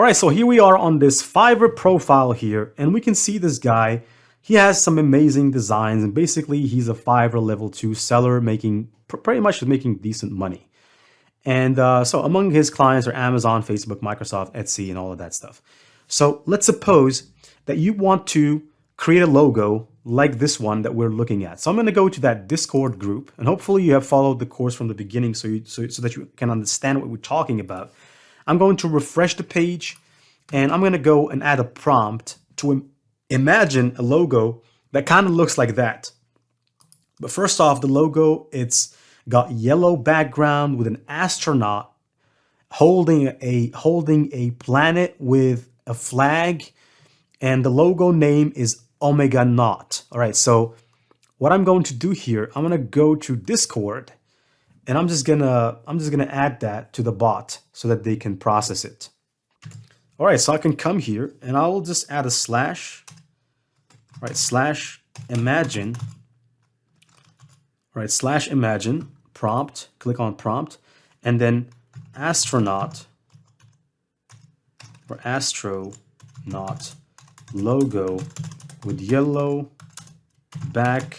All right, so here we are on this Fiverr profile here, and we can see this guy. He has some amazing designs, and basically he's a Fiverr level 2 seller making pretty much making decent money. And so among his clients are Amazon, Facebook, Microsoft, Etsy, and all of that stuff. So let's suppose that you want to create a logo like this one that we're looking at. So I'm going to go to that Discord group, and hopefully you have followed the course from the beginning so that you can understand what we're talking about. I'm going to refresh the page, and I'm going to go and add a prompt to imagine a logo that kind of looks like that. But first off, the logo, it's got yellow background with an astronaut holding a planet with a flag, and the logo name is Omega Naught. All right, so what I'm going to do here, I'm going to go to Discord, and I'm just gonna add that to the bot so that they can process it. All right, so I can come here and I will just add a slash, right, slash imagine, right, slash imagine prompt, click on prompt, and then astronaut or astronaut logo with yellow background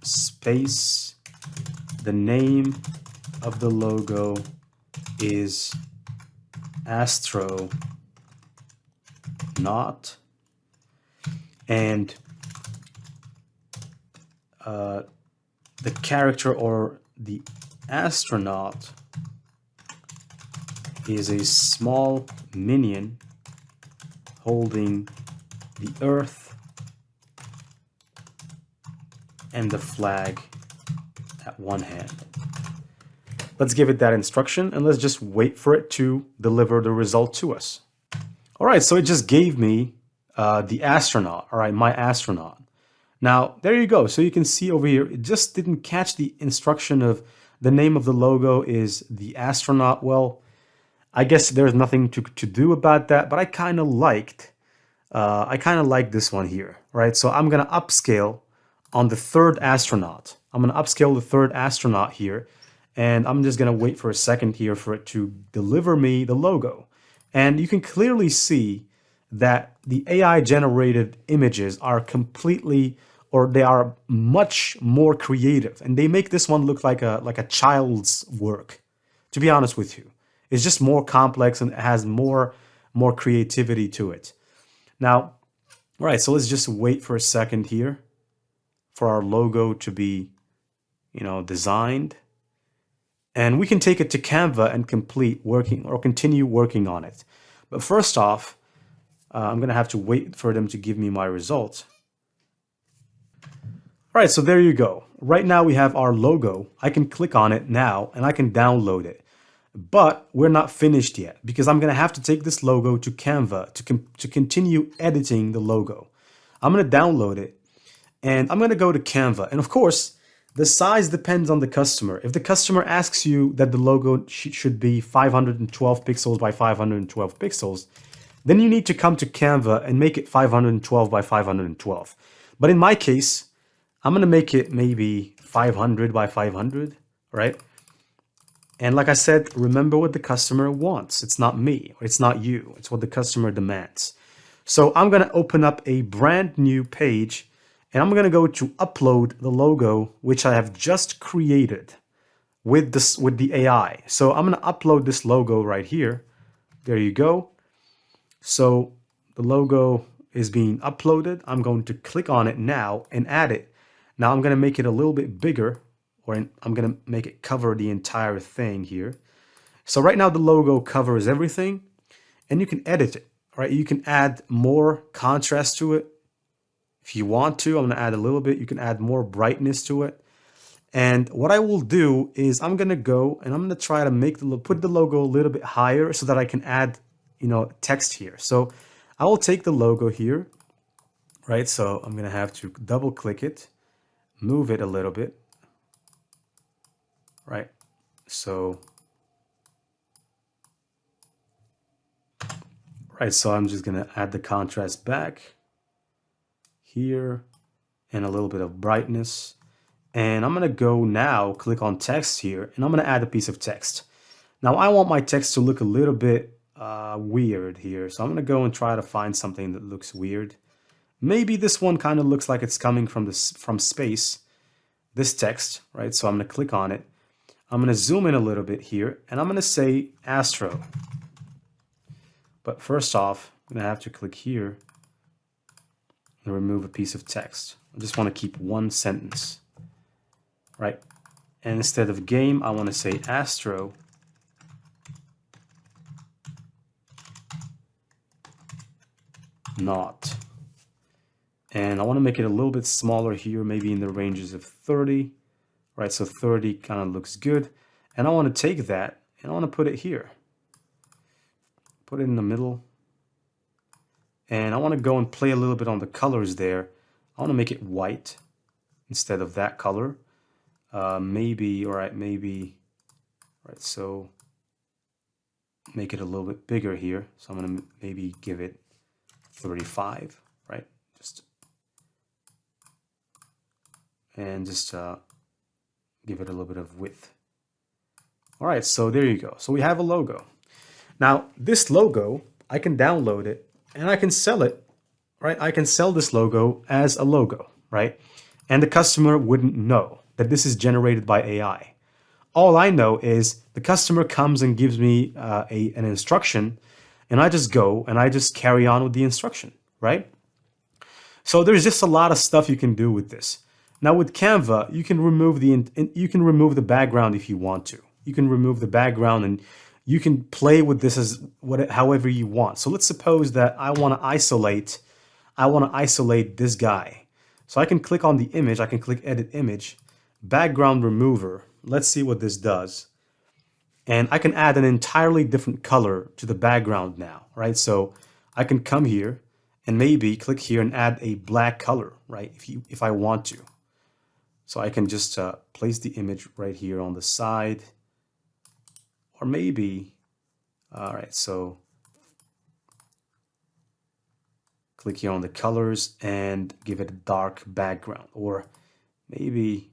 space. The name of the logo is astronaut, and the character or the astronaut is a small minion holding the Earth and the flag at one hand. Let's give it that instruction and let's just wait for it to deliver the result to us. All right, so it just gave me the astronaut, all right, my astronaut. Now, there you go. So you can see over here, it just didn't catch the instruction of the name of the logo is the astronaut. Well, I guess there's nothing to do about that, but I kind of liked this one here, right? So I'm going to upscale on the third astronaut. I'm going to upscale the third astronaut here, and I'm just going to wait for a second here for it to deliver me the logo. And you can clearly see that the AI generated images are completely, or they are much more creative, and they make this one look like a child's work, to be honest with you. It's just more complex and it has more creativity to it. Now, all right, so let's just wait for a second here for our logo to be, designed. And we can take it to Canva and continue working on it. But first off, I'm going to have to wait for them to give me my results. All right, so there you go. Right now we have our logo. I can click on it now and I can download it. But we're not finished yet because I'm going to have to take this logo to Canva to continue editing the logo. I'm going to download it and I'm going to go to Canva. And of course, the size depends on the customer. If the customer asks you that the logo should be 512 pixels by 512 pixels, then you need to come to Canva and make it 512 by 512. But in my case, I'm going to make it maybe 500 by 500, right? And like I said, remember what the customer wants. It's not me, or it's not you. It's what the customer demands. So I'm going to open up a brand new page, and I'm going to go to upload the logo, which I have just created with the AI. So I'm going to upload this logo right here. There you go. So the logo is being uploaded. I'm going to click on it now and add it. Now I'm going to make it a little bit bigger, or I'm going to make it cover the entire thing here. So right now the logo covers everything, and you can edit it, right? You can add more contrast to it if you want to. I'm going to add a little bit. You can add more brightness to it. And what I will do is I'm going to go and I'm going to try to put the logo a little bit higher so that I can add, text here. So I will take the logo here, right? So I'm going to have to double click it, move it a little bit, right? So, right. So I'm just going to add the contrast back here and a little bit of brightness. And I'm going to go now, click on text here, and I'm going to add a piece of text. Now I want my text to look a little bit weird here. So I'm going to go and try to find something that looks weird. Maybe this one kind of looks like it's coming from space, this text, right? So I'm going to click on it. I'm going to zoom in a little bit here, and I'm going to say astro. But first off, I'm going to have to click here and remove a piece of text. I just want to keep one sentence, right? And instead of game, I want to say astro. Not. And I want to make it a little bit smaller here, maybe in the ranges of 30, right? So 30 kind of looks good. And I want to take that and I want to put it here. Put it in the middle. And I want to go and play a little bit on the colors there. I want to make it white instead of that color. Maybe, all right, maybe, right, so make it a little bit bigger here. So I'm going to maybe give it 35, right? Just give it a little bit of width. All right, so there you go. So we have a logo. Now, this logo, I can download it and I can sell it, right? I can sell this logo as a logo, right? And the customer wouldn't know that this is generated by AI. All I know is the customer comes and gives me an instruction, and I just go and I just carry on with the instruction, right? So there's just a lot of stuff you can do with this. Now with Canva, you can remove the background if you want to. You can remove the background and you can play with this as however you want. So let's suppose that I want to isolate this guy. So I can click on the image, I can click edit image, background remover. Let's see what this does. And I can add an entirely different color to the background now, right? So I can come here and maybe click here and add a black color, right? If I want to. So I can just place the image right here on the side. Or maybe, all right, so click here on the colors and give it a dark background. Or maybe,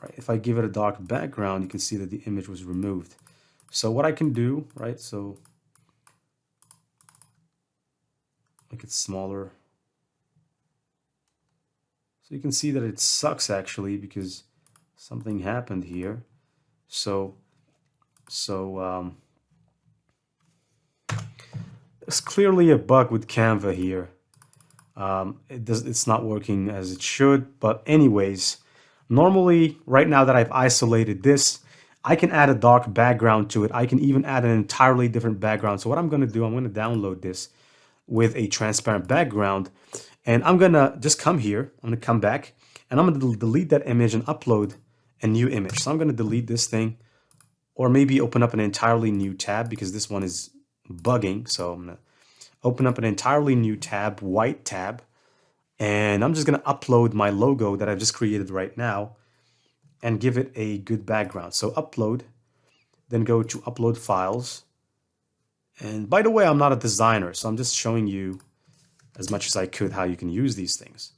right, if I give it a dark background, you can see that the image was removed. So what I can do, right, so make it smaller. So you can see that it sucks actually because something happened here. So there's clearly a bug with Canva here. It's not working as it should, but anyways, normally right now that I've isolated this, I can add a dark background to it. I can even add an entirely different background. So what I'm going to do, I'm going to download this with a transparent background, and I'm going to just come here. I'm going to come back and I'm going to delete that image and upload a new image. So I'm going to delete this thing, or maybe open up an entirely new tab because this one is bugging. So I'm going to open up an entirely new tab, white tab, and I'm just going to upload my logo that I've just created right now and give it a good background. So upload, then go to upload files. And by the way, I'm not a designer, so I'm just showing you as much as I could how you can use these things.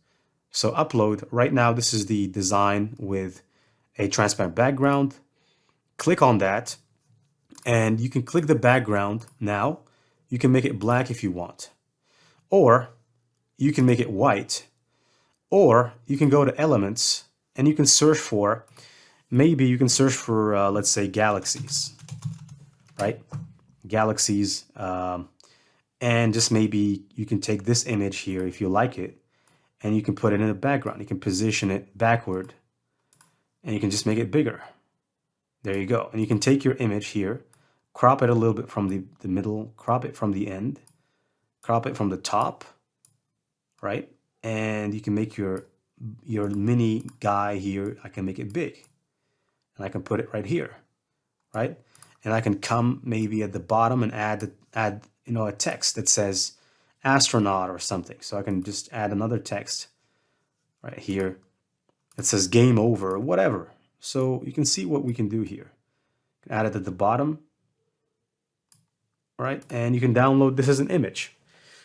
So upload, right now this is the design with a transparent background. Click on that and you can click the background now. You can make it black if you want, or you can make it white, or you can go to elements and you can search for, maybe you can search for, let's say galaxies, right? Galaxies, and just maybe you can take this image here if you like it and you can put it in the background. You can position it backward and you can just make it bigger. There you go. And you can take your image here, crop it a little bit from the middle, crop it from the end, crop it from the top, right? And you can make your mini guy here, I can make it big. And I can put it right here, right? And I can come maybe at the bottom and add a text that says astronaut or something. So I can just add another text right here that says game over or whatever. So you can see what we can do here. You can add it at the bottom, right? And you can download this as an image.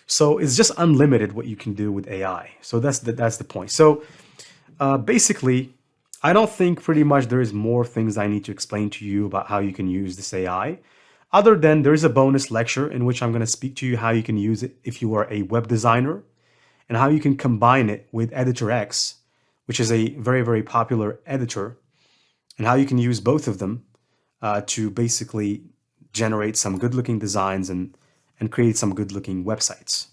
So it's just unlimited what you can do with AI. So that's the point. So basically, I don't think pretty much there is more things I need to explain to you about how you can use this AI. Other than there is a bonus lecture in which I'm going to speak to you how you can use it if you are a web designer and how you can combine it with Editor X, which is a very, very popular editor, and how you can use both of them to basically generate some good looking designs and create some good looking websites.